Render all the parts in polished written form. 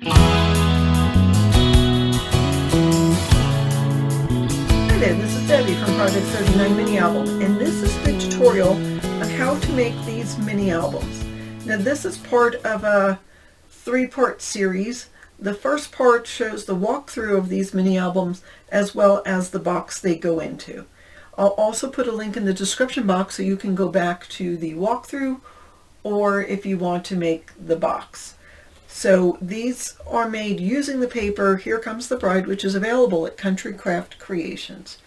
Hi there, this is Debbie from Project 39 Mini Album, and this is the tutorial on how to make these mini albums. Now this is part of a three-part series. The first part shows the walkthrough of these mini albums as well as the box they go into. I'll also put a link in the description box so you can go back to the walkthrough or if you want to make the box. So these are made using the paper Here Comes the Bride, which is available at Country Craft Creations.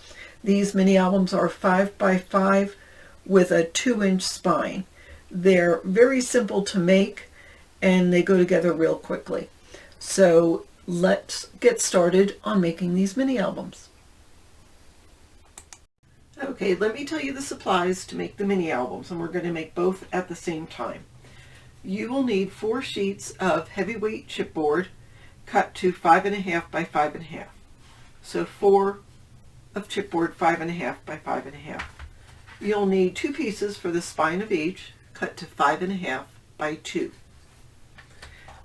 These mini albums are 5x5 with a 2-inch spine. They're very simple to make and they go together real quickly. So let's get started on making these mini albums. Okay, let me tell you the supplies to make the mini albums, and we're going to make both at the same time. You will need 4 sheets of heavyweight chipboard cut to 5.5 by 5.5. So 4 of chipboard 5.5 by 5.5. You'll need 2 pieces for the spine of each, cut to 5.5 by 2.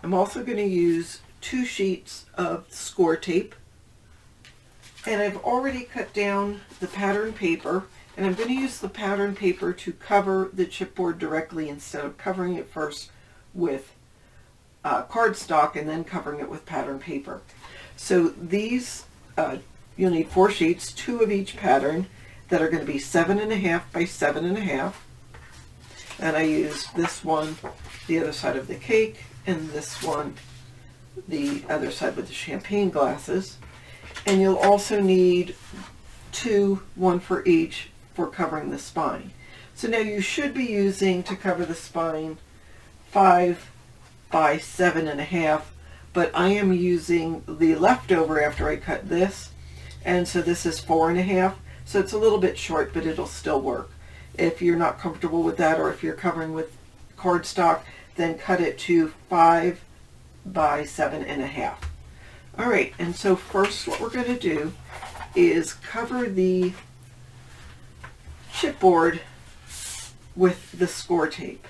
I'm also going to use 2 sheets of score tape, and I've already cut down the pattern paper, and I'm going to use the pattern paper to cover the chipboard directly instead of covering it first with cardstock and then covering it with pattern paper. So these, you'll need 4 sheets, 2 of each pattern that are going to be 7.5 by 7.5. And I use this one, the other side of the cake, and this one, the other side with the champagne glasses. And you'll also need 2, 1 for each, for covering the spine. So now you should be using, to cover the spine, 5 by 7.5, but I am using the leftover after I cut this, and so this is 4.5, so it's a little bit short, but it'll still work. If you're not comfortable with that, or if you're covering with cardstock, then cut it to 5 by 7.5. All right, and so first what we're going to do is cover the chipboard with the score tape.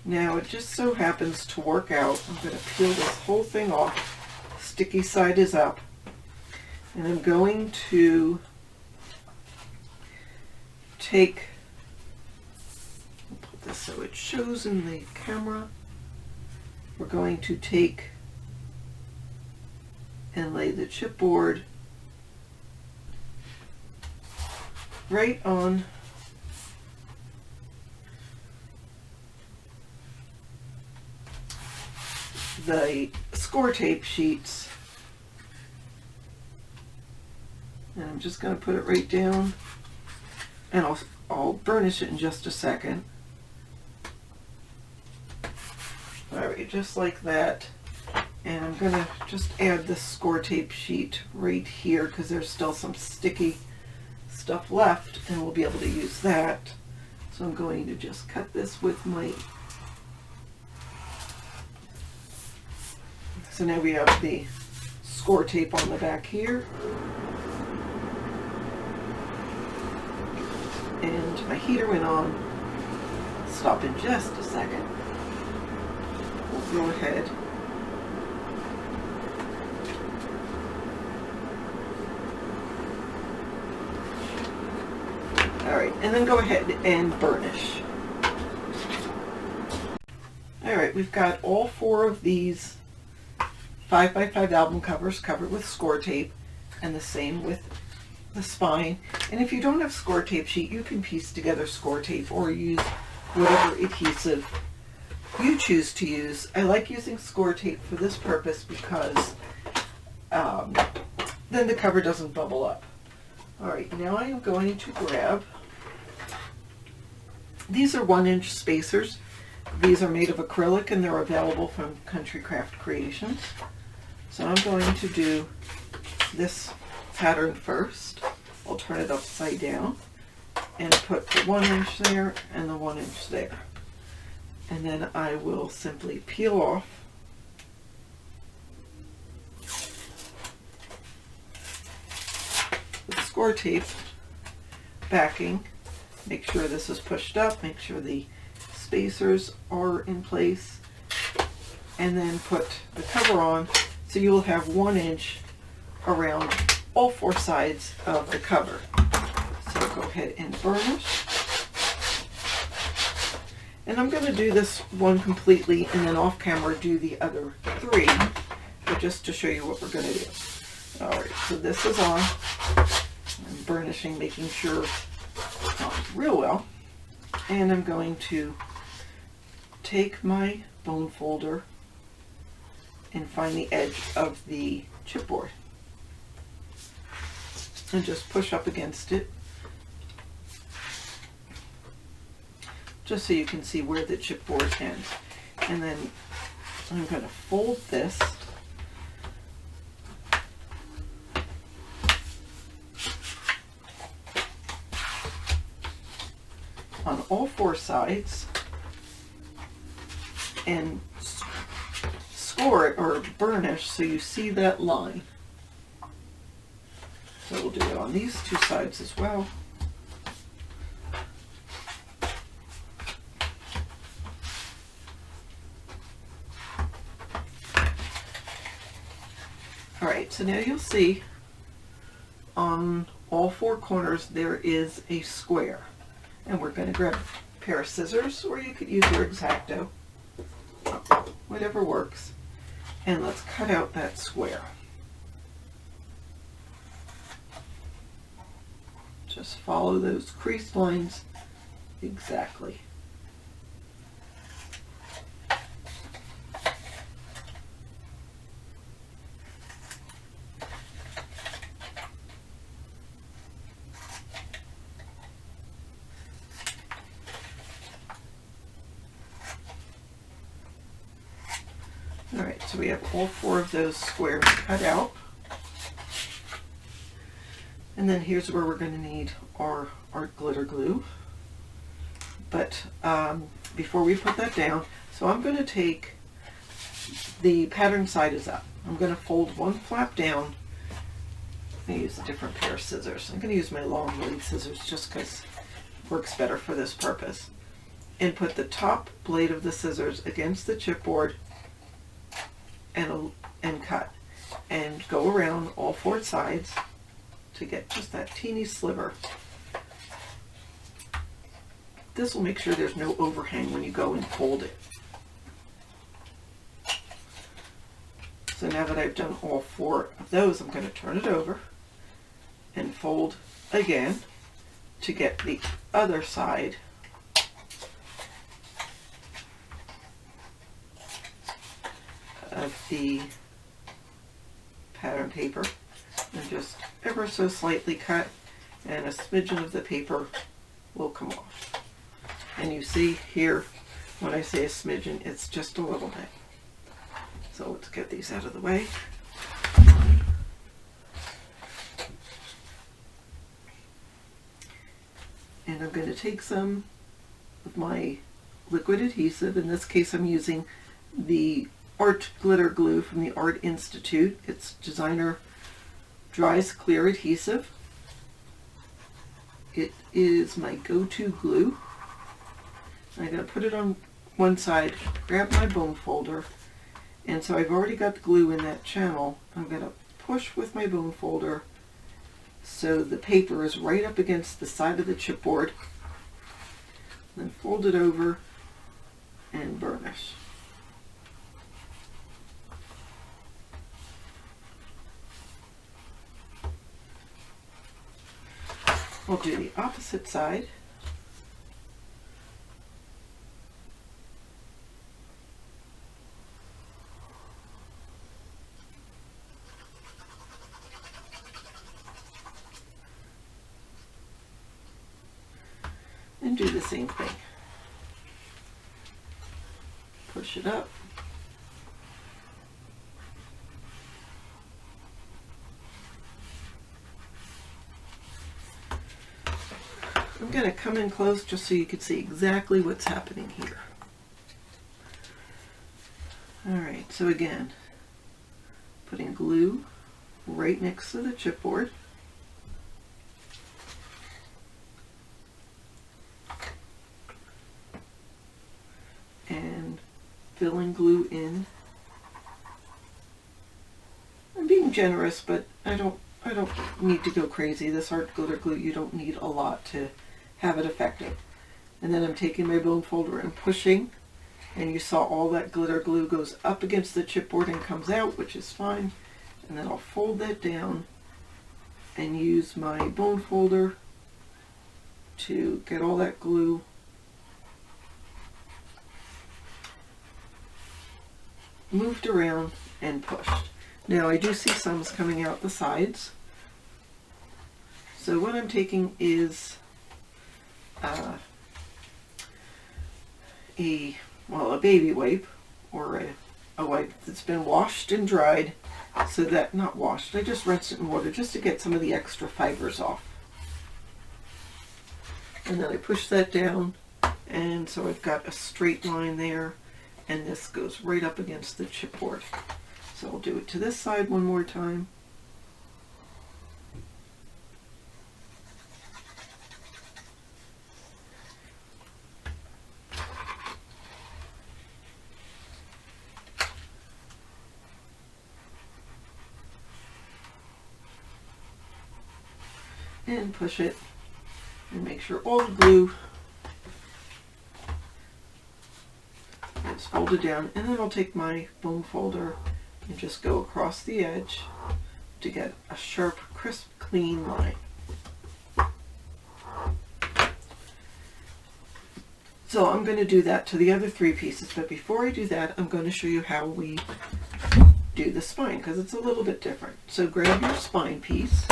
Now it just so happens to work out. I'm going to peel this whole thing off. Sticky side is up. And I'm going to take, I'll put this so it shows in the camera. We're going to take and lay the chipboard right on the score tape sheets, and I'm just going to put it right down, and I'll burnish it in just a second. Alright, just like that. And I'm going to just add this score tape sheet right here because there's still some sticky stuff left, and we'll be able to use that. So I'm going to just cut this with my... So now we have the score tape on the back here. And my heater went on. Stop in just a second. We'll go ahead. Alright, and then go ahead and burnish. Alright, we've got all 4 of these 5x5 album covers covered with score tape, and the same with the spine. And if you don't have score tape sheet, you can piece together score tape or use whatever adhesive you choose to use. I like using score tape for this purpose because then the cover doesn't bubble up. Alright, now I am going to grab, these are 1-inch spacers. These are made of acrylic and they're available from Country Craft Creations. So I'm going to do this pattern first. I'll turn it upside down and put the 1-inch there and the 1-inch there. And then I will simply peel off the score tape backing. Make sure this is pushed up, make sure the spacers are in place, and then put the cover on So you will have 1 inch around all 4 sides of the cover. So go ahead and burnish. And I'm going to do this one completely and then off camera do the other 3, but just to show you what we're going to do. Alright, so this is on. I'm burnishing, making sure it's on real well. And I'm going to take my bone folder and find the edge of the chipboard. And just push up against it, just so you can see where the chipboard ends. And then I'm going to fold this on all 4 sides and score it or burnish so you see that line. So we'll do it on these 2 sides as well. Alright, so now you'll see on all 4 corners there is a square. And we're going to grab a pair of scissors, or you could use your X-Acto, whatever works. And let's cut out that square. Just follow those creased lines exactly. Alright, so we have all 4 of those squares cut out. And then here's where we're going to need our art glitter glue. But before we put that down, so I'm going to take the pattern side is up. I'm going to fold one flap down. I'm going to use a different pair of scissors. I'm going to use my long blade scissors just because it works better for this purpose. And put the top blade of the scissors against the chipboard and cut. And go around all 4 sides to get just that teeny sliver. This will make sure there's no overhang when you go and fold it. So now that I've done all 4 of those, I'm going to turn it over and fold again to get the other side of the pattern paper, and just ever so slightly cut, and a smidgen of the paper will come off. And you see here, when I say a smidgen, it's just a little bit. So let's get these out of the way. And I'm going to take some of my liquid adhesive. In this case, I'm using the art glitter glue from the Art Institute. It's designer dries clear adhesive. It is my go-to glue. I'm going to put it on one side, grab my bone folder, and so I've already got the glue in that channel. I'm going to push with my bone folder so the paper is right up against the side of the chipboard, then fold it over and burnish. We'll do the opposite side. And do the same thing. Push it up. I'm going to come in close just so you can see exactly what's happening here. Alright, so again, putting glue right next to the chipboard. And filling glue in being generous, but I don't need to go crazy. This art glitter glue, you don't need a lot to have it effective. And then I'm taking my bone folder and pushing, and you saw all that glitter glue goes up against the chipboard and comes out, which is fine. And then I'll fold that down and use my bone folder to get all that glue moved around and pushed. Now I do see some coming out the sides. So what I'm taking is a baby wipe, or a wipe that's been washed and dried, so that, not washed, I just rinsed it in water just to get some of the extra fibers off. And then I push that down, and so I've got a straight line there, and this goes right up against the chipboard. So I'll do it to this side one more time. And push it and make sure all the glue is folded down, and then I'll take my bone folder and just go across the edge to get a sharp, crisp, clean line. So I'm going to do that to the other 3 pieces, but before I do that, I'm going to show you how we do the spine, because it's a little bit different. So grab your spine piece.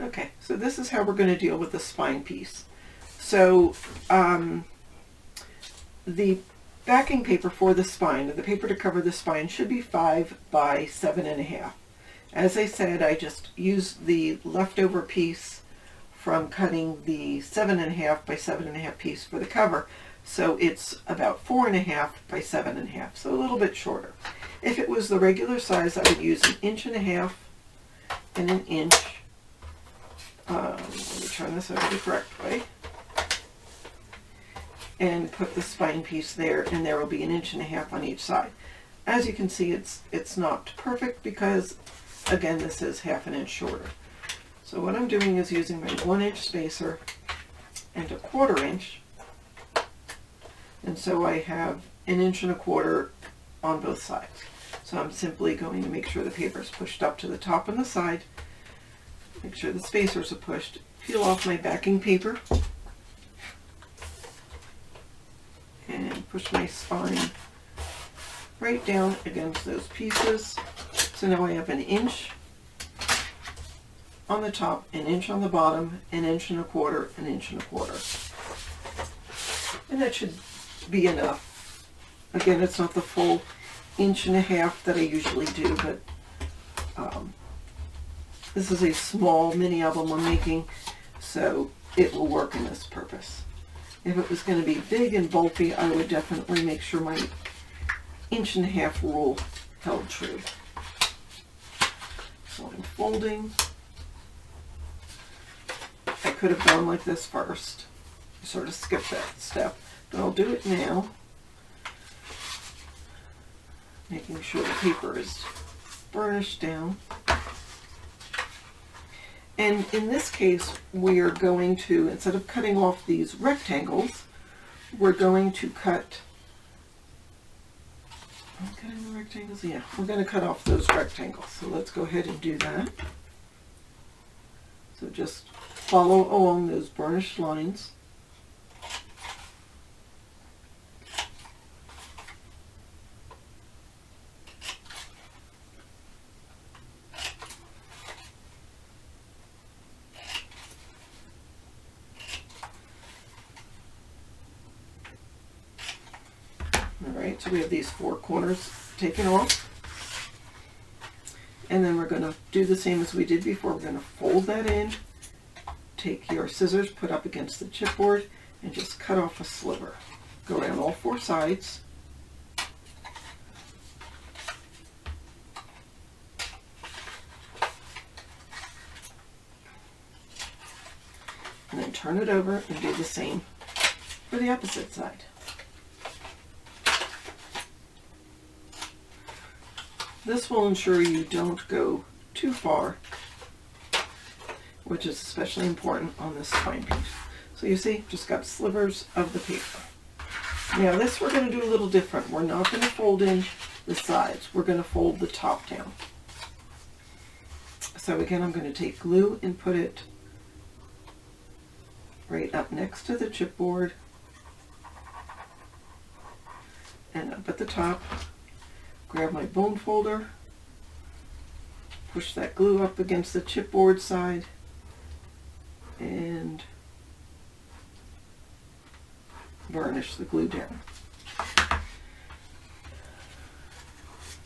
Okay, so this is how we're going to deal with the spine piece. So the backing paper for the spine, or the paper to cover the spine, should be 5 by 7.5. As I said, I just used the leftover piece from cutting the 7.5 by 7.5 piece for the cover. So it's about 4.5 by 7.5, so a little bit shorter. If it was the regular size, I would use 1.5 inches and 1 inch. Let me turn this over the correct way. And put the spine piece there, and there will be 1.5 inches on each side. As you can see, it's not perfect because, again, this is 1/2 inch shorter. So what I'm doing is using my 1 inch spacer and 1/4 inch, and so I have 1.25 inches on both sides. So I'm simply going to make sure the paper is pushed up to the top and the side, make sure the spacers are pushed, peel off my backing paper, and push my spine right down against those pieces. So now I have 1 inch on the top, 1 inch on the bottom, 1.25 inches, 1.25 inches. And that should be enough. Again, it's not the full 1.5 inches that I usually do, but this is a small mini album I'm making, so it will work in this purpose. If it was going to be big and bulky, I would definitely make sure my 1.5 inch rule held true. So I'm folding. I could have gone like this first. I sort of skipped that step, but I'll do it now. Making sure the paper is burnished down. And in this case, we are going to, instead of cutting off these rectangles, we're going to cut, I'm cutting the rectangles? Yeah, we're going to cut off those rectangles. So let's go ahead and do that. So just follow along those burnished lines. Alright, so we have these 4 corners taken off. And then we're going to do the same as we did before. We're going to fold that in, take your scissors, put up against the chipboard, and just cut off a sliver. Go around all 4 sides. And then turn it over and do the same for the opposite side. This will ensure you don't go too far, which is especially important on this spine piece. So you see, just got slivers of the paper. Now this we're going to do a little different. We're not going to fold in the sides. We're going to fold the top down. So again, I'm going to take glue and put it right up next to the chipboard and up at the top. Grab my bone folder, push that glue up against the chipboard side, and varnish the glue down.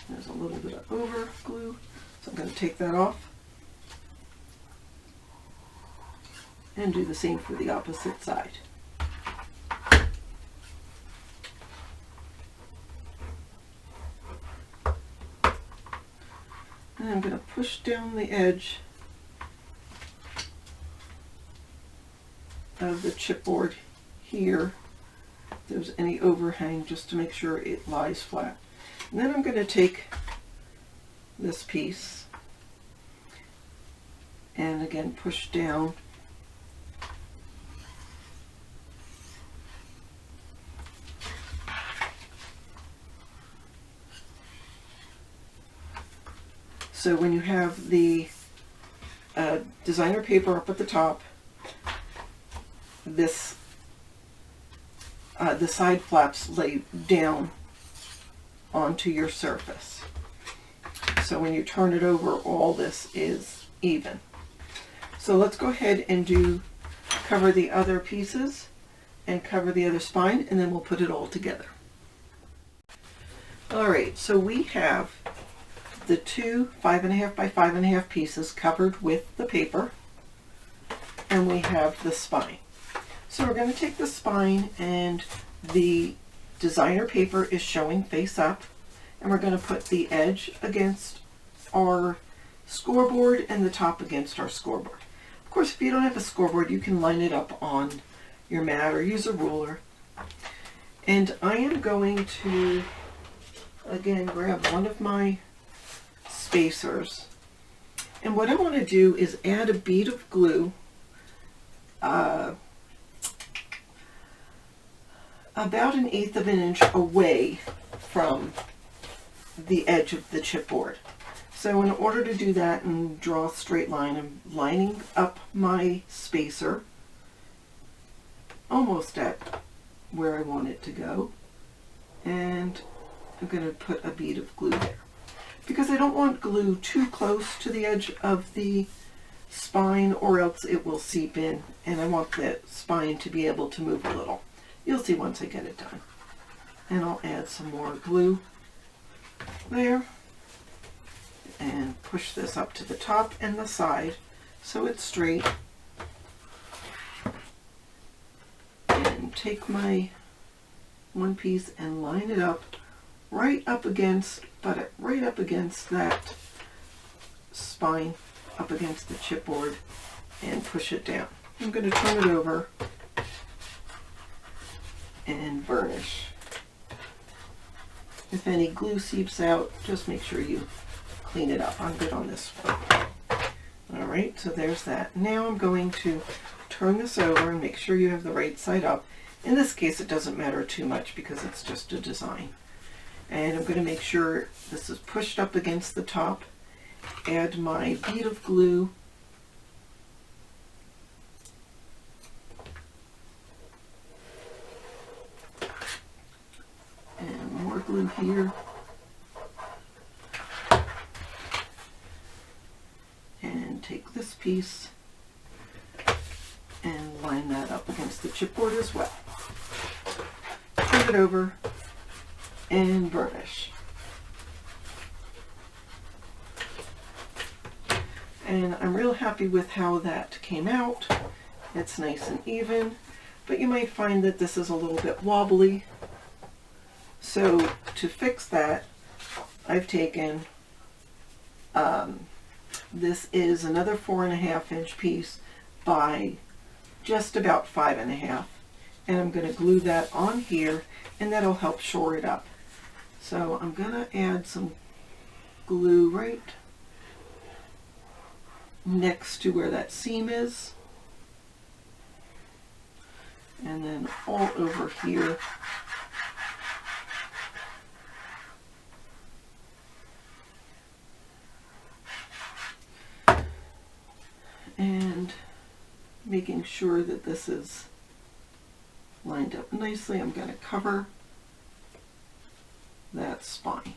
There's a little bit of over glue, so I'm going to take that off and do the same for the opposite side. And I'm going to push down the edge of the chipboard here, if there's any overhang, just to make sure it lies flat. And then I'm going to take this piece and again push down so when you have the designer paper up at the top, this the side flaps lay down onto your surface. So when you turn it over, all this is even. So let's go ahead and cover the other pieces and cover the other spine, and then we'll put it all together. All right, so we have the two 5.5 by 5.5 pieces covered with the paper, and we have the spine. So we're going to take the spine, and the designer paper is showing face up, and we're going to put the edge against our scoreboard and the top against our scoreboard. Of course, if you don't have a scoreboard, you can line it up on your mat or use a ruler. And I am going to again grab one of my spacers, and what I want to do is add a bead of glue about 1/8 of an inch away from the edge of the chipboard. So in order to do that and draw a straight line, I'm lining up my spacer almost at where I want it to go, and I'm going to put a bead of glue there, because I don't want glue too close to the edge of the spine or else it will seep in, and I want the spine to be able to move a little. You'll see once I get it done. And I'll add some more glue there and push this up to the top and the side so it's straight. And take my one piece and line it up right up against that spine, up against the chipboard, and push it down. I'm going to turn it over and varnish. If any glue seeps out, just make sure you clean it up. I'm good on this one. Alright, so there's that. Now I'm going to turn this over and make sure you have the right side up. In this case, it doesn't matter too much because it's just a design. And I'm going to make sure this is pushed up against the top. Add my bead of glue. And more glue here. And take this piece and line that up against the chipboard as well. Turn it over and varnish. And I'm real happy with how that came out. It's nice and even, but you might find that this is a little bit wobbly. So to fix that, I've taken, this is another 4.5 inch piece by just about 5.5, and I'm going to glue that on here, and that'll help shore it up. So I'm going to add some glue right next to where that seam is. And then all over here. And making sure that this is lined up nicely, I'm going to cover that spine.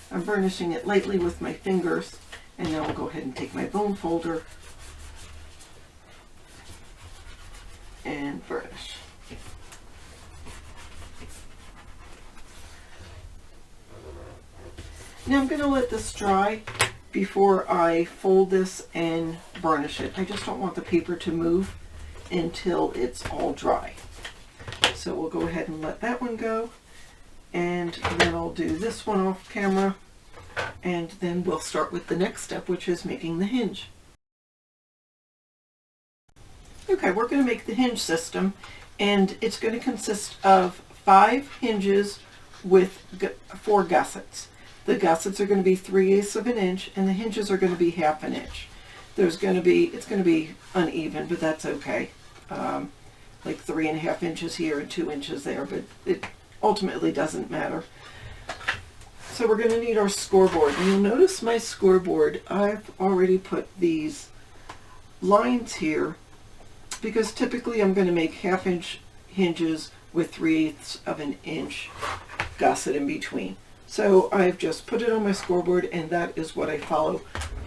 I'm burnishing it lightly with my fingers, and now I'll go ahead and take my bone folder and burnish. Now I'm going to let this dry before I fold this and burnish it. I just don't want the paper to move until it's all dry. So we'll go ahead and let that one go, and then I'll do this one off camera, and then we'll start with the next step, which is making the hinge. Okay, we're going to make the hinge system, and it's going to consist of 5 hinges with 4 gussets. The gussets are going to be 3/8 of an inch, and the hinges are going to be 1/2 an inch. It's going to be uneven, but that's okay. Like 3.5 inches here and 2 inches there, but it ultimately doesn't matter. So we're going to need our scoreboard. And you'll notice my scoreboard, I've already put these lines here because typically I'm going to make 1/2 inch hinges with 3/8 of an inch gusset in between. So I've just put it on my scoreboard, and that is what I follow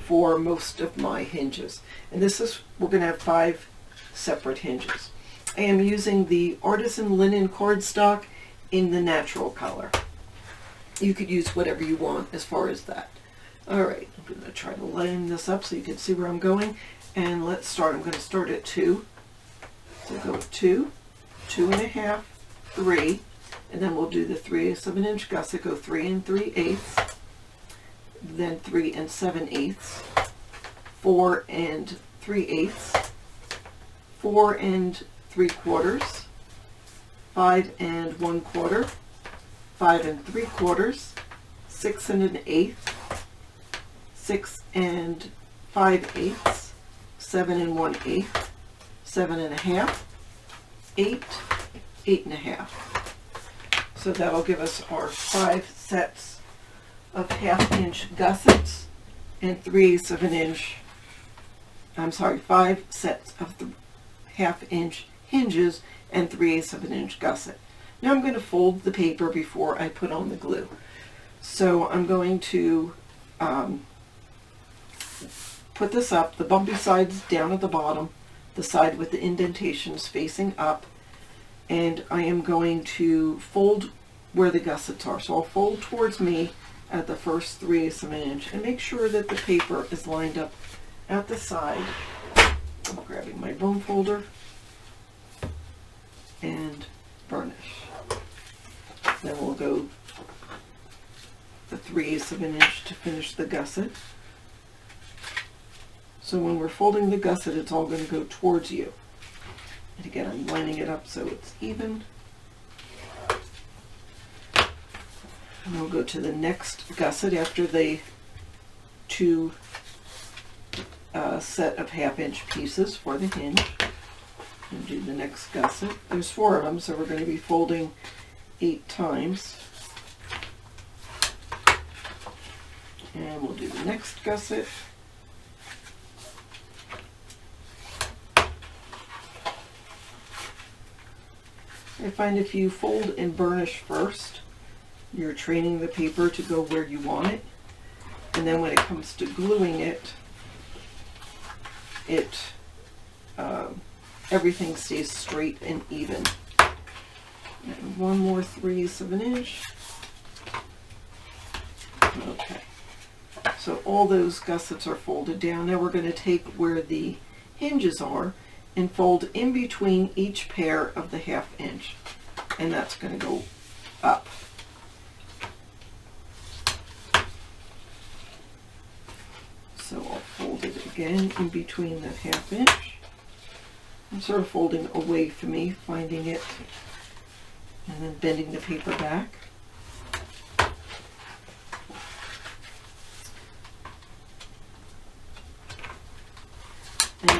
for most of my hinges. And we're going to have 5 separate hinges. I am using the Artisan Linen cardstock in the natural color. You could use whatever you want as far as that. All right, I'm going to try to line this up so you can see where I'm going. And let's start. I'm going to start at 2. So go with 2, 2.5, 3. And then we'll do the 3/8 of an inch gusset, go 3 3/8, then 3 7/8, 4 3/8, 4 3/4, 5 1/4, 5 3/4, 6 1/8, 6 5/8, 7 1/8, 7.5, 8, 8.5. So that'll give us our 5 sets of 1/2 inch gussets and 3/8 of an inch, 5 sets of 1/2 inch hinges and 3/8 of an inch gusset. Now I'm going to fold the paper before I put on the glue. So I'm going to put this up, the bumpy sides down at the bottom, the side with the indentations facing up, and I am going to fold where the gussets are. So I'll fold towards me at the first 3/8 of an inch and make sure that the paper is lined up at the side. I'm grabbing my bone folder and burnish. Then we'll go the 3/8 of an inch to finish the gusset. So when we're folding the gusset, it's all going to go towards you. And again, I'm lining it up so it's even. And we'll go to the next gusset after the 2 set of 1/2 inch pieces for the hinge. And do the next gusset. There's 4 of them, so we're going to be folding 8 times. And we'll do the next gusset. I find if you fold and burnish first, you're training the paper to go where you want it. And then when it comes to gluing it, everything stays straight and even. And 1 more 3/8 of an inch. Okay. So all those gussets are folded down. Now we're going to take where the hinges are and fold in between each pair of the 1/2 inch. And that's going to go up. So I'll fold it again in between that 1/2 inch. I'm sort of folding away from me, finding it, and then bending the paper back.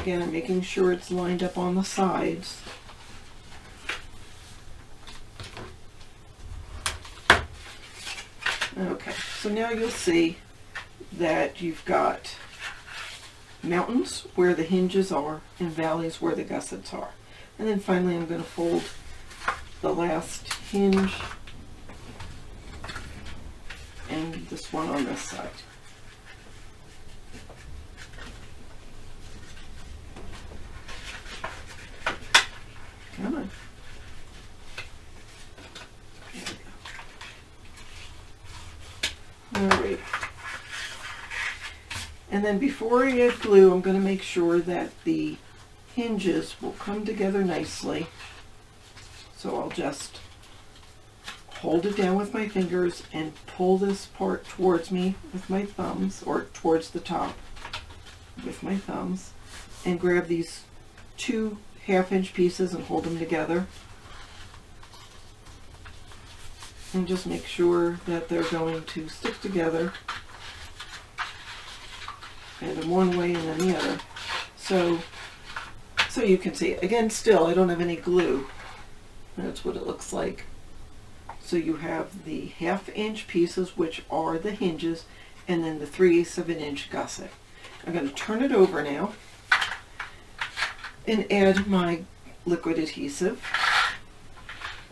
again, I'm making sure it's lined up on the sides. Okay, so now you'll see that you've got mountains where the hinges are and valleys where the gussets are. And then finally I'm going to fold the last hinge and this one on this side. Come on. There we go. All right. And then before I add glue, I'm going to make sure that the hinges will come together nicely. So I'll just hold it down with my fingers and pull this part towards me with my thumbs, or towards the top with my thumbs, and grab these 2 half-inch pieces and hold them together. And just make sure that they're going to stick together, and in one way and then the other. So you can see, again, still I don't have any glue. That's what it looks like. So you have the half-inch pieces, which are the hinges, and then the 3/8 of an inch gusset. I'm going to turn it over now and add my liquid adhesive.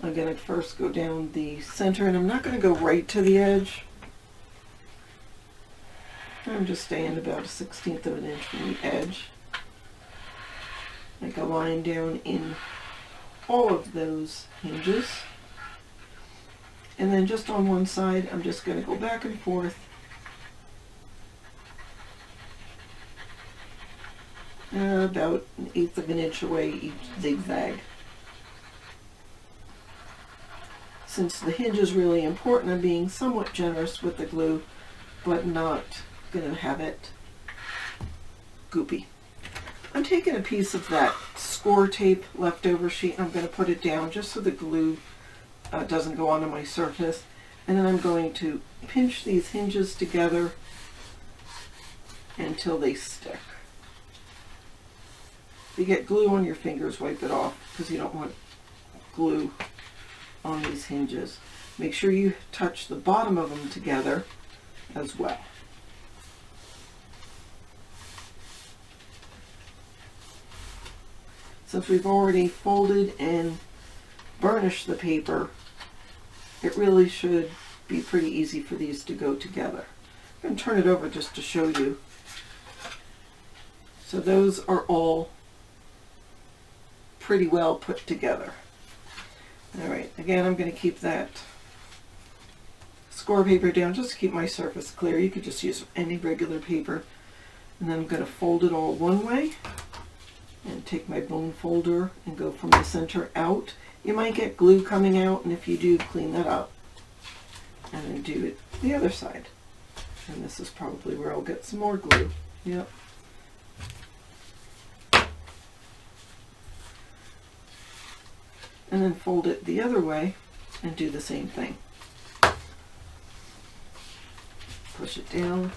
I'm going to first go down the center, and I'm not going to go right to the edge. I'm just staying about 1/16 of an inch from the edge. Make a line down in all of those hinges. And then just on one side, I'm just going to go back and forth. About 1/8 of an inch away each zigzag. Since the hinge is really important, I'm being somewhat generous with the glue, but not going to have it goopy. I'm taking a piece of that score tape leftover sheet, and I'm going to put it down just so the glue doesn't go onto my surface. And then I'm going to pinch these hinges together until they stick. If you get glue on your fingers, wipe it off, because you don't want glue on these hinges. Make sure you touch the bottom of them together as well. Since we've already folded and burnished the paper, it really should be pretty easy for these to go together. I'm going to turn it over just to show you. So those are all pretty well put together. Alright, again, I'm going to keep that score paper down just to keep my surface clear. You could just use any regular paper. And then I'm going to fold it all one way and take my bone folder and go from the center out. You might get glue coming out, and if you do, clean that up. And then do it the other side. And this is probably where I'll get some more glue. Yep. And then fold it the other way and do the same thing. Push it down.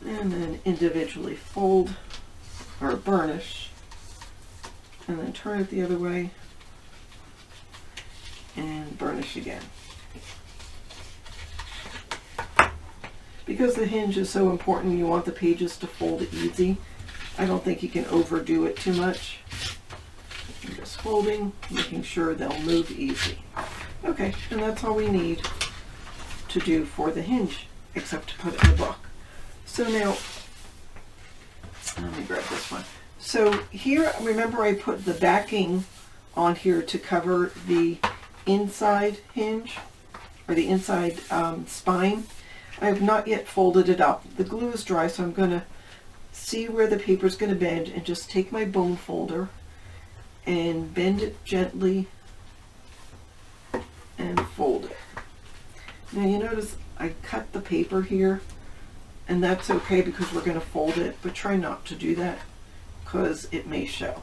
And then individually fold or burnish, and then turn it the other way and burnish again. Because the hinge is so important, you want the pages to fold easy. I don't think you can overdo it too much. I'm just folding, making sure they'll move easy. Okay, and that's all we need to do for the hinge, except to put it in the book. So now, let me grab this one. So here, remember I put the backing on here to cover the inside hinge, or the inside spine. I have not yet folded it up. The glue is dry, so I'm going to see where the paper is going to bend and just take my bone folder and bend it gently and fold it. Now you notice I cut the paper here, and that's okay because we're going to fold it, but try not to do that because it may show.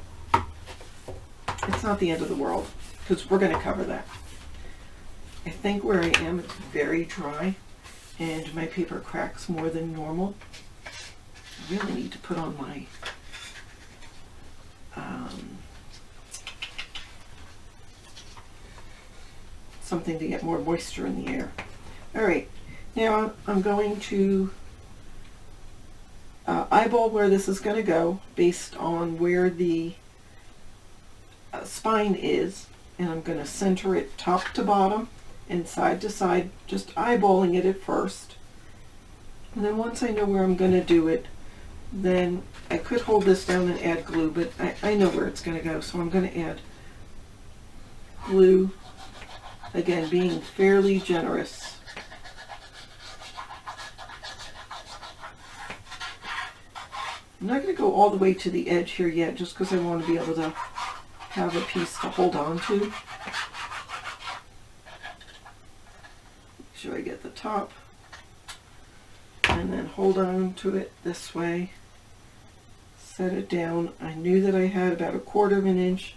It's not the end of the world because we're going to cover that. I think where I am it's very dry and my paper cracks more than normal. I really need to put on my something to get more moisture in the air. Alright, now I'm going to eyeball where this is going to go based on where the spine is, and I'm going to center it top to bottom and side to side, just eyeballing it at first. And then once I know where I'm going to do it, then I could hold this down and add glue, but I know where it's going to go, so I'm going to add glue, again being fairly generous. I'm not going to go all the way to the edge here yet, just because I want to be able to have a piece to hold on to. Make sure I get the top, and then hold on to it this way. Set it down. I knew that I had about 1/4 of an inch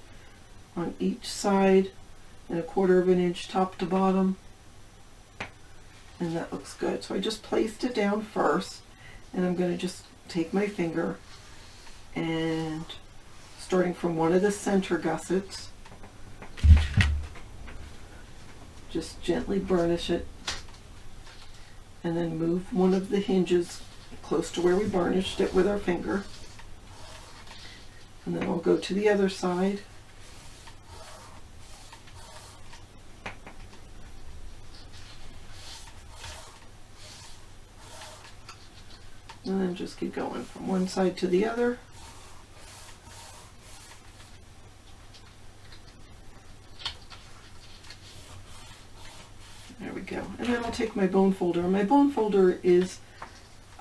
on each side and 1/4 of an inch top to bottom, and that looks good. So I just placed it down first, and I'm going to just take my finger and, starting from one of the center gussets, just gently burnish it, and then move one of the hinges close to where we burnished it with our finger, and then I'll go to the other side and then just keep going from one side to the other. There we go. And then I'll take my bone folder. My bone folder is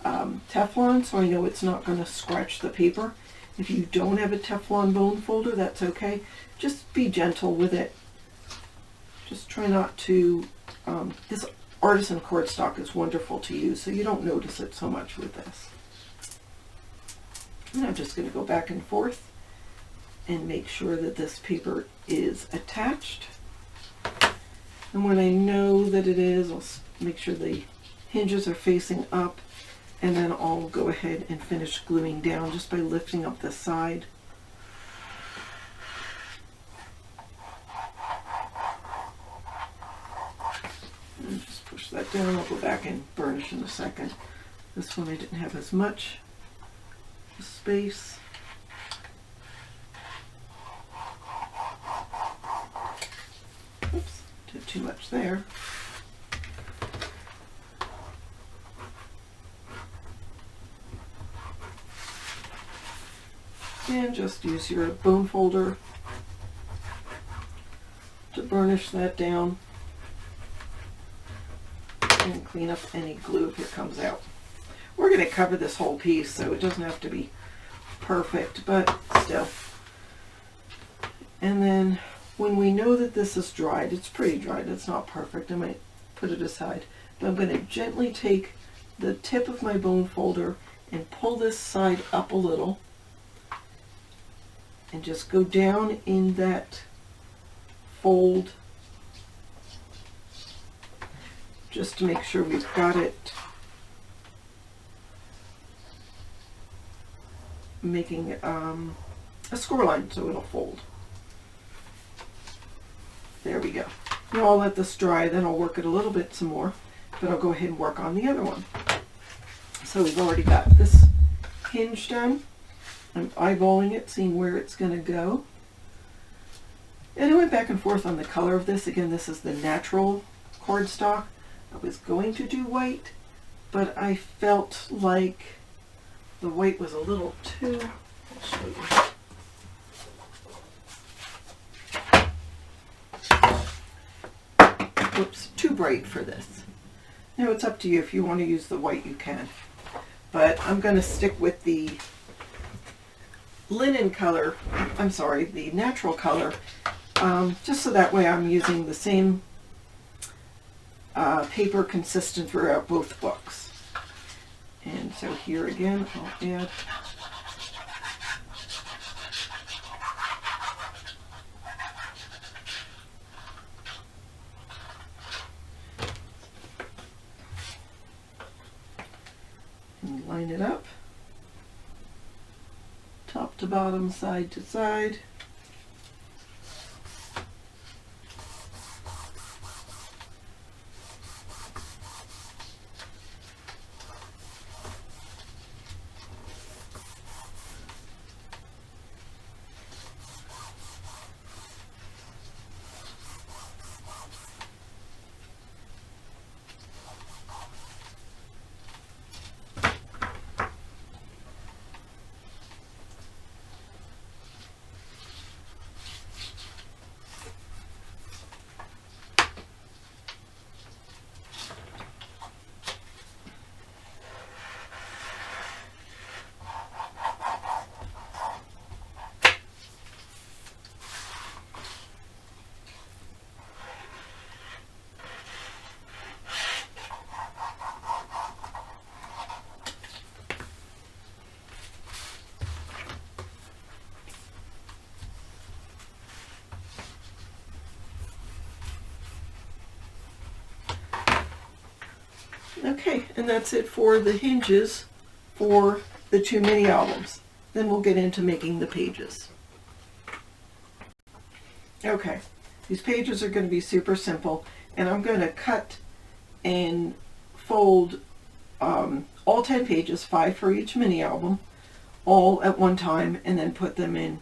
Teflon, so I know it's not going to scratch the paper. If you don't have a Teflon bone folder, that's okay. Just be gentle with it. Just try not to, this artisan cardstock is wonderful to use, so you don't notice it so much with this. And I'm just going to go back and forth and make sure that this paper is attached. And when I know that it is, I'll make sure the hinges are facing up, and then I'll go ahead and finish gluing down just by lifting up the side. And just push that down. I'll go back and burnish in a second. This one I didn't have as much space. Oops, did too much there. And just use your bone folder to burnish that down and clean up any glue if it comes out. We're going to cover this whole piece, so it doesn't have to be perfect, but still. And then when we know that this is dried, it's pretty dried, it's not perfect, I might put it aside, but I'm going to gently take the tip of my bone folder and pull this side up a little and just go down in that fold just to make sure we've got it making a score line so it'll fold. There we go. Now I'll let this dry, then I'll work it a little bit some more, but I'll go ahead and work on the other one. So we've already got this hinge done. I'm eyeballing it, seeing where it's going to go. And I went back and forth on the color of this. Again, this is the natural cardstock. I was going to do white, but I felt like the white was a little too, I'll show you. Whoops, too bright for this. Now it's up to you. If you want to use the white, you can. But I'm going to stick with the linen color, I'm sorry, the natural color, just so that way I'm using the same paper consistent throughout both books. And so here again, I'll add line it up, top to bottom, side to side. Okay, and that's it for the hinges for the 2 mini albums. Then we'll get into making the pages. Okay, these pages are going to be super simple, and I'm going to cut and fold all 10 pages, 5 for each mini album, all at one time, and then put them in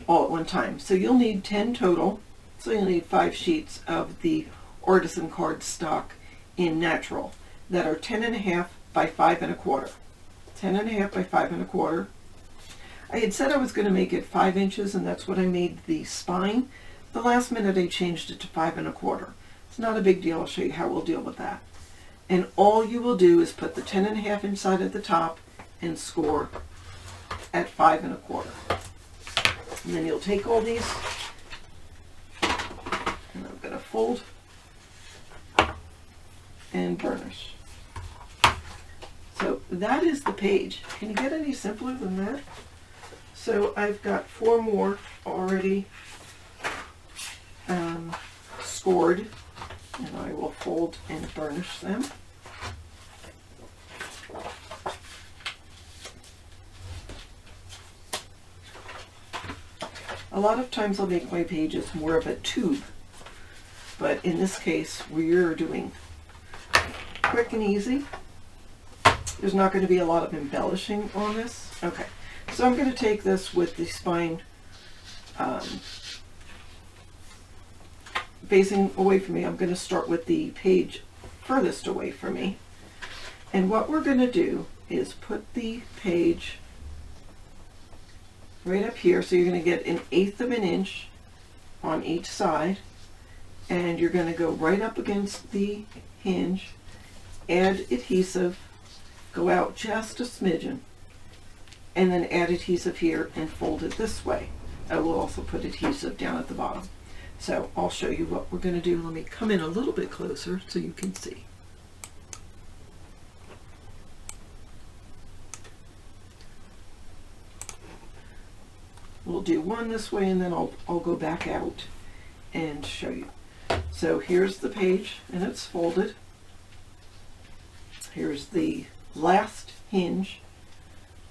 all at one time. So you'll need 10 total, so you'll need 5 sheets of the Artisan cardstock in natural that are 10.5 by 5 1/4. 10.5 by 5 1/4. I had said I was going to make it 5 inches, and that's what I made the spine. The last minute I changed it to 5 1/4. It's not a big deal. I'll show you how we'll deal with that. And all you will do is put the 10.5 inside at the top and score at 5 1/4. And then you'll take all these, and I'm going to fold and burnish. So that is the page. Can you get any simpler than that? So I've got 4 more already scored, and I will fold and burnish them. A lot of times I'll make my pages more of a tube, but in this case we're doing quick and easy. There's not going to be a lot of embellishing on this. Okay, so I'm going to take this with the spine facing away from me. I'm going to start with the page furthest away from me. And what we're going to do is put the page right up here. So you're going to get 1/8 of an inch on each side. And you're going to go right up against the hinge, add adhesive, go out just a smidgen, and then add adhesive here and fold it this way. I will also put adhesive down at the bottom. So I'll show you what we're going to do. Let me come in a little bit closer so you can see. We'll do one this way, and then I'll go back out and show you. So here's the page, and it's folded. Here's the last hinge.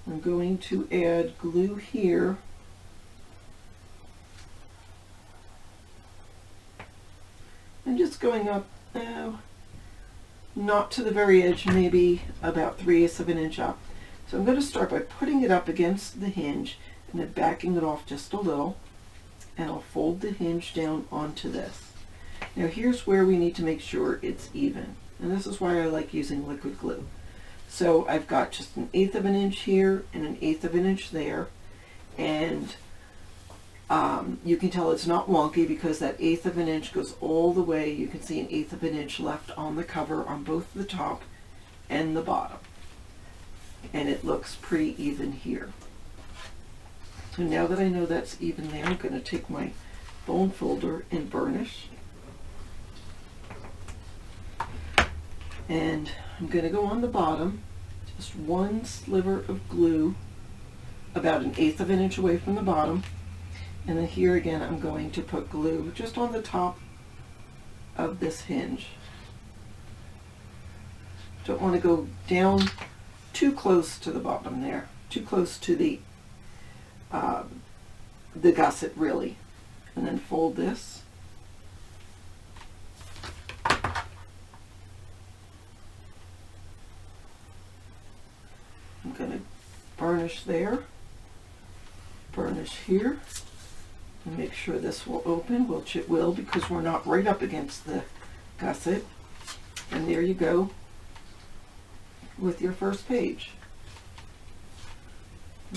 I'm going to add glue here. I'm just going up, not to the very edge, maybe about 3/8 of an inch up. So I'm going to start by putting it up against the hinge and then backing it off just a little, and I'll fold the hinge down onto this. Now here's where we need to make sure it's even, and this is why I like using liquid glue. So I've got just 1/8 of an inch here and 1/8 of an inch there, and you can tell it's not wonky because that 1/8 of an inch goes all the way. You can see 1/8 of an inch left on the cover on both the top and the bottom, and it looks pretty even here. So now that I know that's even there, I'm going to take my bone folder and burnish. And I'm going to go on the bottom, just one sliver of glue, about 1/8 of an inch away from the bottom. And then here again, I'm going to put glue just on the top of this hinge. Don't want to go down too close to the bottom there, too close to the gusset really. And then fold this. I'm going to burnish there, burnish here, and make sure this will open, which it will because we're not right up against the gusset. And there you go with your first page.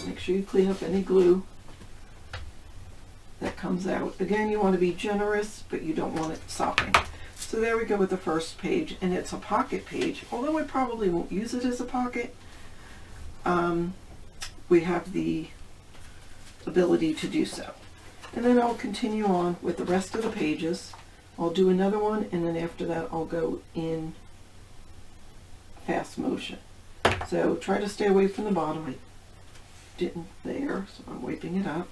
Make sure you clean up any glue that comes out. Again, you want to be generous, but you don't want it sopping. So there we go with the first page, and it's a pocket page, although I probably won't use it as a pocket. We have the ability to do so. And then I'll continue on with the rest of the pages. I'll do another one, and then after that I'll go in fast motion. So try to stay away from the bottom. I didn't there, so I'm wiping it up.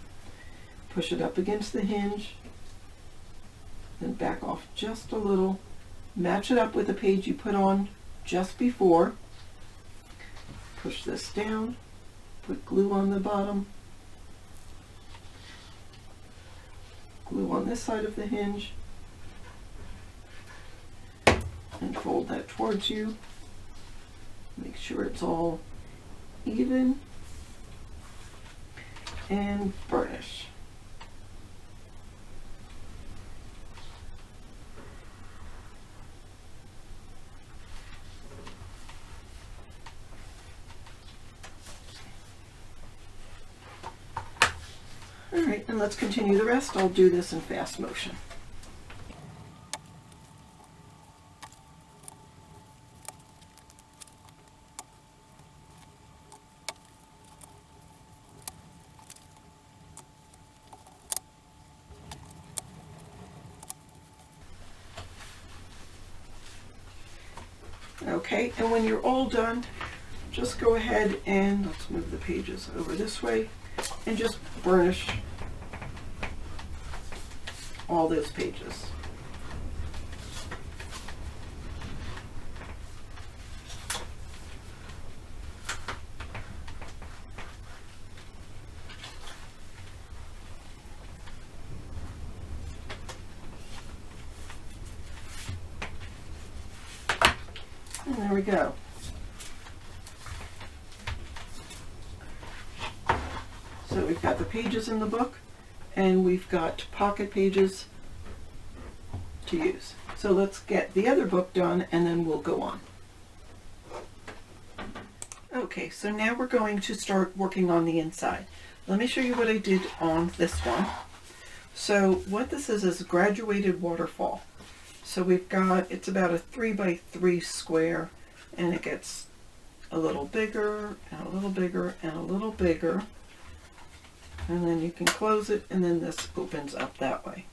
Push it up against the hinge, then back off just a little. Match it up with the page you put on just before. Push this down, put glue on the bottom, glue on this side of the hinge, and fold that towards you. Make sure it's all even, and burnish. All right, and let's continue the rest. I'll do this in fast motion. Okay, and when you're all done, just go ahead and let's move the pages over this way and just burnish all those pages. And there we go. So we've got the pages in the book, and we've got pocket pages to use. So let's get the other book done, and then we'll go on. Okay, so now we're going to start working on the inside. Let me show you what I did on this one. So what this is graduated waterfall. So we've got, it's about a 3x3 square, and it gets a little bigger, and a little bigger, and a little bigger. And then you can close it, and then this opens up that way.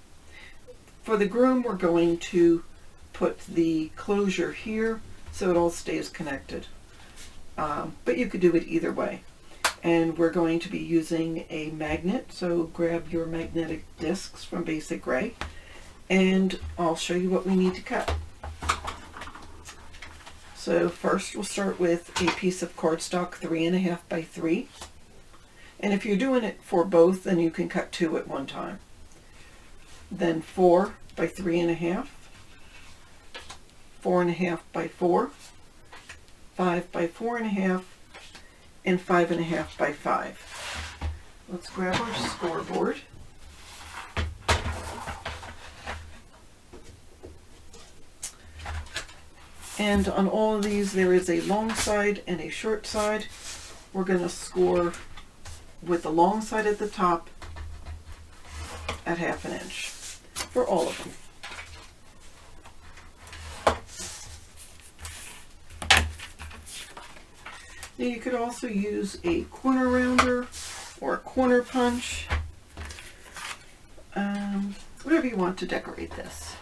For the groom, we're going to put the closure here so it all stays connected. But you could do it either way. And we're going to be using a magnet, so grab your magnetic discs from Basic Gray, and I'll show you what we need to cut. So first we'll start with a piece of cardstock 3.5 by 3. And if you're doing it for both, then you can cut 2 at one time. Then 4 by 3.5, 4.5 by 4, 5 by 4.5, and 5.5 by 5. Let's grab our scoreboard. And on all of these, there is a long side and a short side. We're going to score with the long side at the top at 1/2 inch for all of them. Now you could also use a corner rounder or a corner punch, whatever you want to decorate this.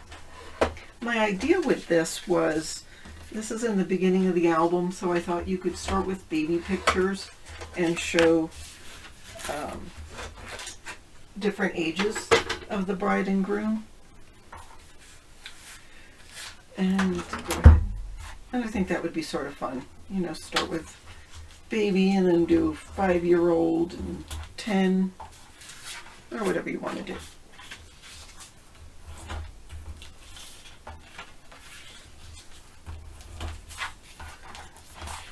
My idea with this was, this is in the beginning of the album, so I thought you could start with baby pictures and show different ages of the bride and groom. And go ahead. And I think that would be sort of fun. You know, start with baby and then do 5-year-old and 10, or whatever you want to do.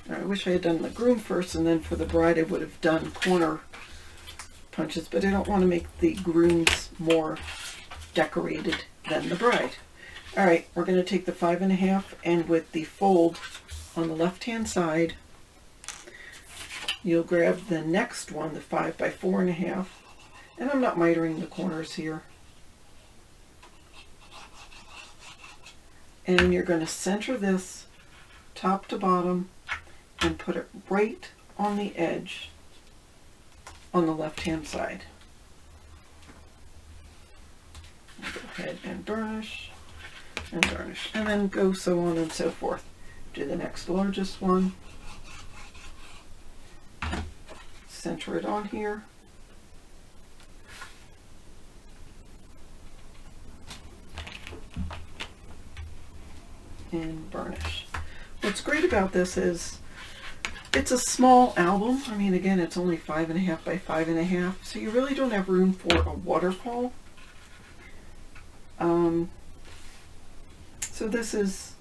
I wish I had done the groom first, and then for the bride I would have done corner punches, but I don't want to make the grooms more decorated than the bride. All right, we're going to take the 5.5, and with the fold on the left hand side, you'll grab the next one, the 5 by 4.5, and I'm not mitering the corners here. And you're going to center this top to bottom and put it right on the edge on the left hand side. Go ahead and burnish and burnish, and then go so on and so forth. Do the next largest one, center it on here, and burnish. What's great about this is it's a small album. I mean, again, it's only 5.5 by 5.5, so you really don't have room for a waterfall. So this is,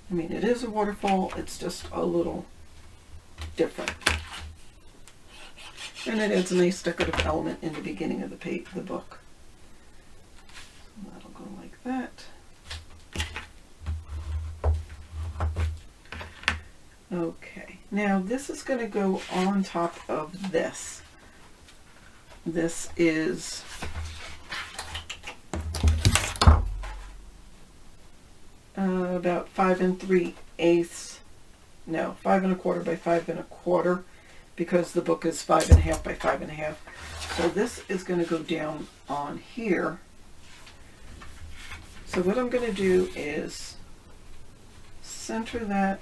I mean, it is a waterfall, it's just a little different. And it adds a nice decorative element in the beginning of the book. So that'll go like that. Okay, now this is going to go on top of this. This is about 5 3/8, no, 5 1/4 by 5 1/4, because the book is 5.5 by 5.5. So this is going to go down on here. So what I'm going to do is center that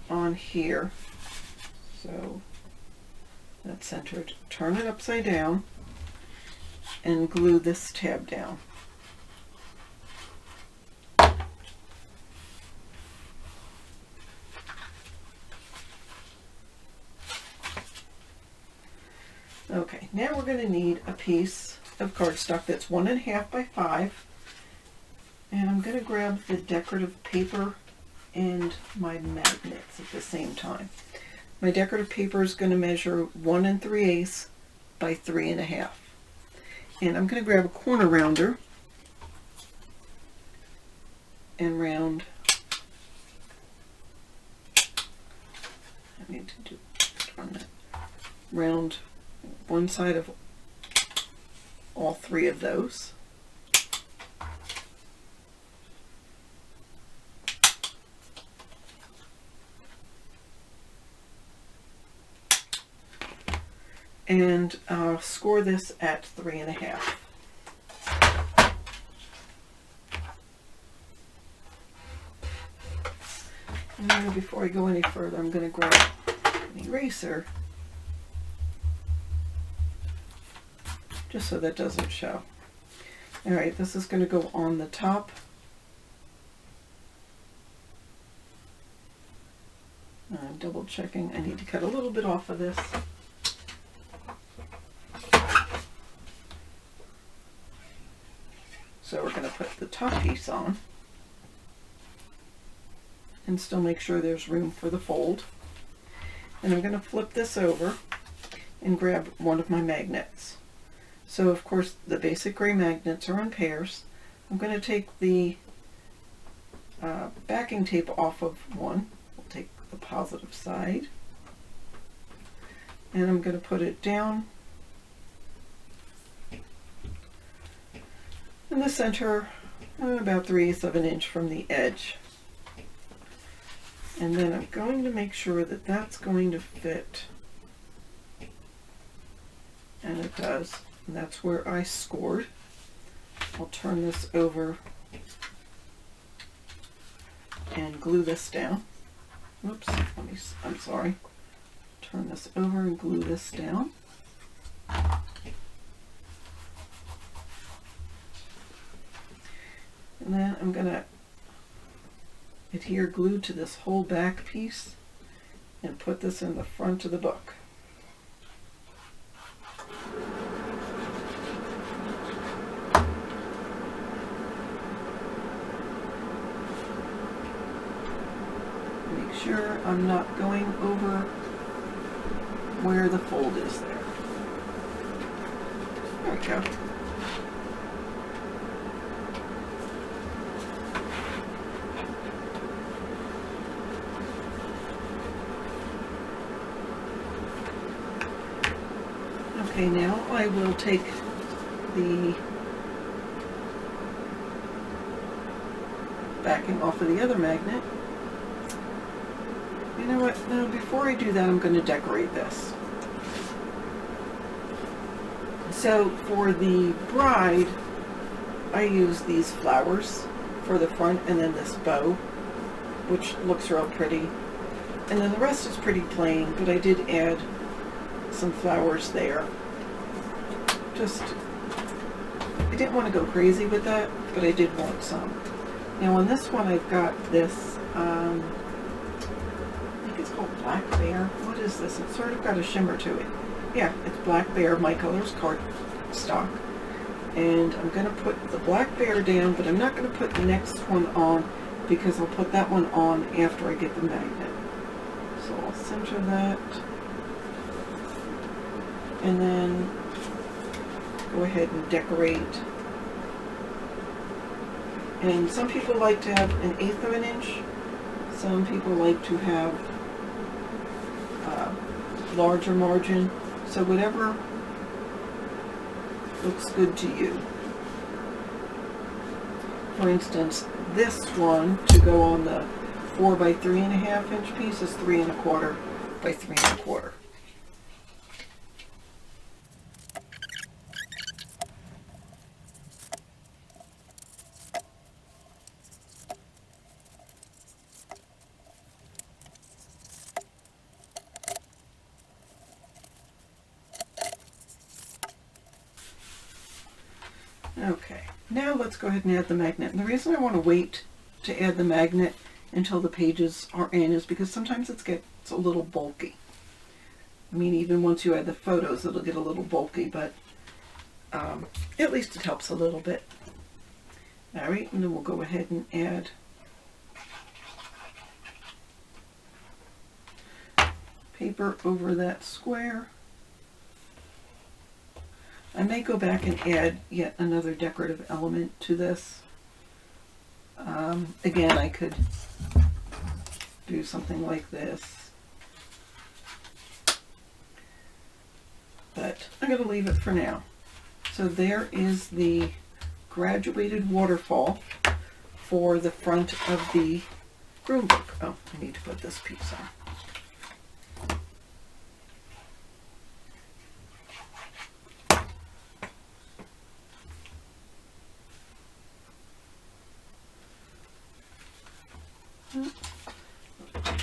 on here. So that's centered. Turn it upside down and glue this tab down. Okay, now we're going to need a piece of cardstock that's 1.5 by 5, and I'm going to grab the decorative paper and my magnets at the same time. My decorative paper is going to measure 1 3/8 by 3.5, and I'm going to grab a corner rounder and round. I need to do round one side of all 3 of those. And I'll score this at 3.5. And now before I go any further, I'm going to grab an eraser just so that doesn't show. Alright, this is going to go on the top. I'm double checking. I need to cut a little bit off of this. So we're going to put the top piece on and still make sure there's room for the fold. And I'm going to flip this over and grab one of my magnets. So of course the basic gray magnets are in pairs. I'm going to take the backing tape off of one. We'll take the positive side and I'm going to put it down in the center, about 3/8 of an inch from the edge. And then I'm going to make sure that that's going to fit, and it does. And that's where I scored. I'll turn this over and glue this down. Whoops, I'm sorry. Turn this over and glue this down. And then I'm going to adhere glue to this whole back piece and put this in the front of the book. Make sure I'm not going over where the fold is there. There we go. Okay, now I will take the backing off of the other magnet. You know what? Now, before I do that, I'm going to decorate this. So for the bride, I use these flowers for the front and then this bow, which looks real pretty. And then the rest is pretty plain, but I did add some flowers there. I didn't want to go crazy with that, but I did want some. Now on this one I've got this, I think it's called Black Bear. What is this? It's sort of got a shimmer to it. Yeah, it's Black Bear, My Colors cardstock. And I'm going to put the Black Bear down, but I'm not going to put the next one on because I'll put that one on after I get the magnet. So I'll center that. And then go ahead and decorate. And some people like to have 1/8 of an inch. Some people like to have larger margin. So whatever looks good to you. For instance, this one to go on the 4 by 3.5 inch piece is 3 1/4 by 3 1/4. Okay, now let's go ahead and add the magnet. And the reason I want to wait to add the magnet until the pages are in is because sometimes it gets a little bulky. I mean, even once you add the photos, it'll get a little bulky, but at least it helps a little bit. All right, and then we'll go ahead and add paper over that square. I may go back and add yet another decorative element to this. Again, I could do something like this, but I'm going to leave it for now. So there is the graduated waterfall for the front of the groom book. Oh, I need to put this piece on.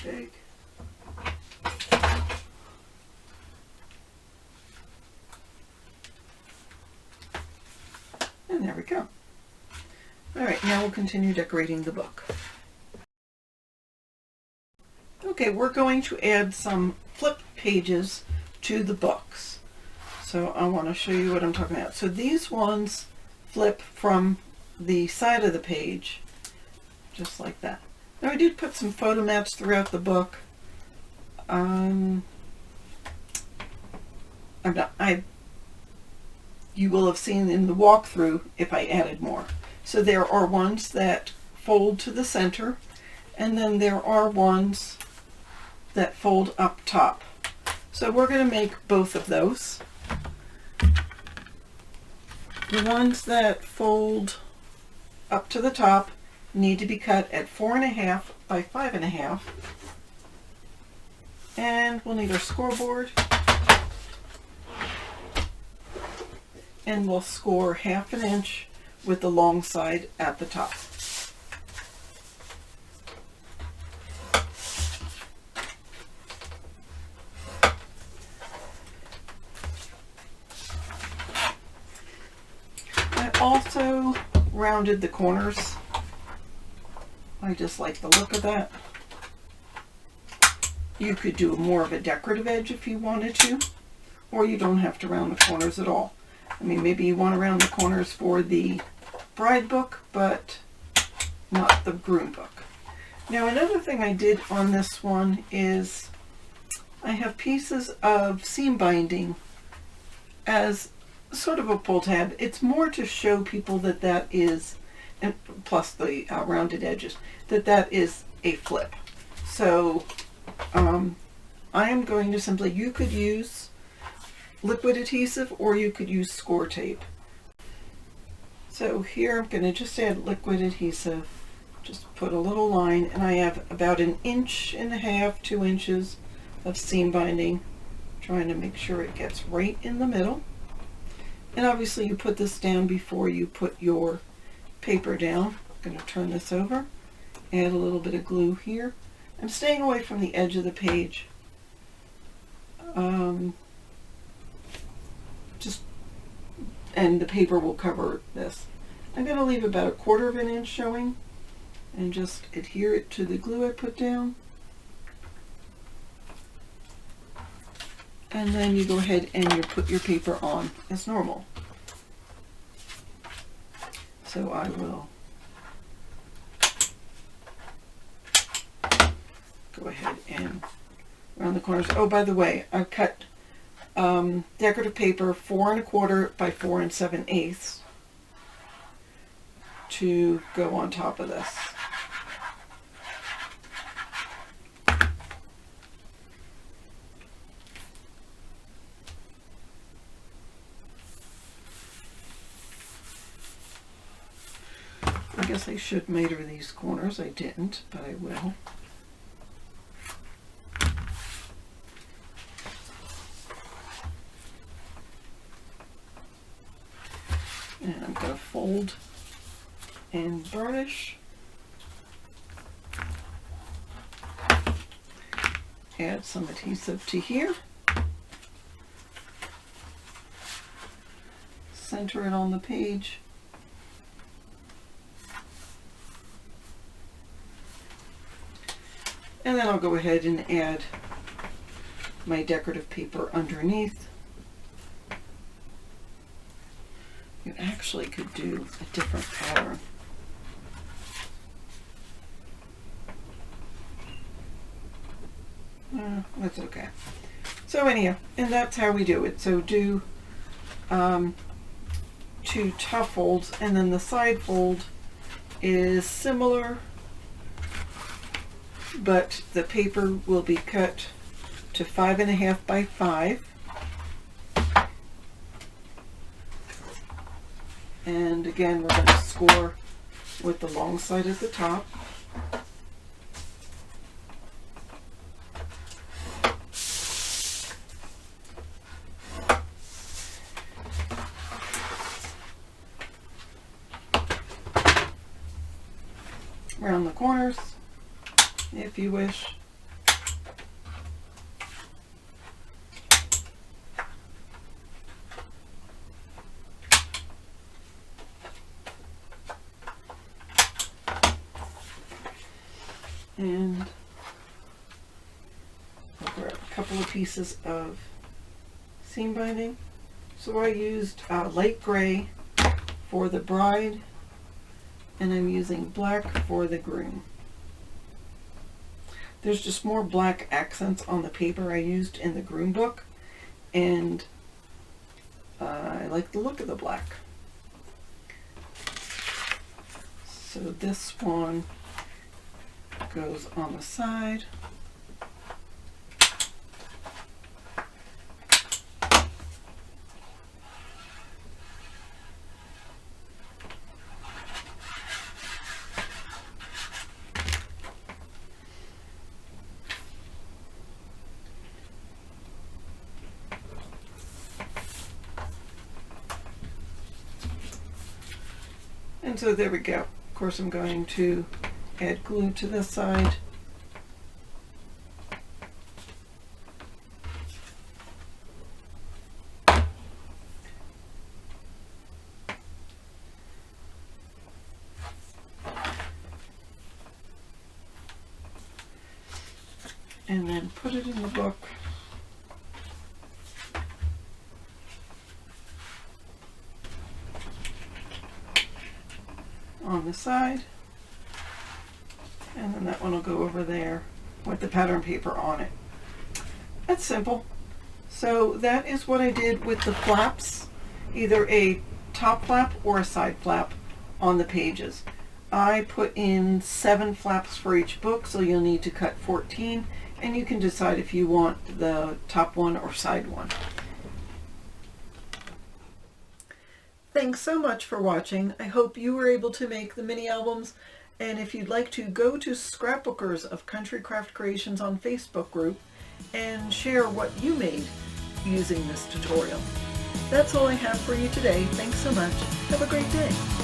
Big. And there we go. All right, now we'll continue decorating the book. Okay, we're going to add some flip pages to the books. So I want to show you what I'm talking about. So these ones flip from the side of the page, just like that. Now I did put some photo maps throughout the book. You will have seen in the walkthrough if I added more. So there are ones that fold to the center, and then there are ones that fold up top. So we're going to make both of those. The ones that fold up to the top need to be cut at 4.5 by 5.5. And we'll need our scoreboard. And we'll score 1/2 inch with the long side at the top. I also rounded the corners. I just like the look of that. You could do more of a decorative edge if you wanted to, or you don't have to round the corners at all. I mean, maybe you want to round the corners for the bride book, but not the groom book. Now, another thing I did on this one is I have pieces of seam binding as sort of a pull tab. It's more to show people that that is, and plus the rounded edges, that that is a flip. So I am going to simply, you could use liquid adhesive or you could use score tape. So here I'm going to just add liquid adhesive, just put a little line, and I have about 1.5 inches, 2 inches of seam binding, trying to make sure it gets right in the middle. And obviously you put this down before you put your paper down. I'm going to turn this over, add a little bit of glue here. I'm staying away from the edge of the page. And the paper will cover this. I'm going to leave about 1/4 inch showing and just adhere it to the glue I put down. And then you go ahead and you put your paper on as normal. So I will go ahead and round the corners. Oh, by the way, I've cut decorative paper 4 1/4 by 4 7/8 to go on top of this. I guess I should miter these corners. I didn't, but I will. And I'm going to fold and burnish. Add some adhesive to here. Center it on the page. And then I'll go ahead and add my decorative paper underneath. You actually could do a different pattern. That's okay. So anyhow, and that's how we do it. So do 2 top folds, and then the side fold is similar, but the paper will be cut to 5 1/2 by 5. And again, we're going to score with the long side at the top. Round the corners, if you wish. And I'll grab a couple of pieces of seam binding. So I used light gray for the bride, and I'm using black for the groom. There's just more black accents on the paper I used in the groom book, and I like the look of the black. So this one goes on the side. And so there we go. Of course, I'm going to add glue to this side. and then put it in the book. On the side, and then that one will go over there with the pattern paper on it. That's simple. So that is what I did with the flaps, either a top flap or a side flap on the pages. I put in 7 flaps for each book, so you'll need to cut 14, and you can decide if you want the top one or side one. Thanks so much for watching. I hope you were able to make the mini albums, and if you'd like to, go to Scrapbookers of Country Craft Creations on Facebook group and share what you made using this tutorial. That's all I have for you today. Thanks so much. Have a great day.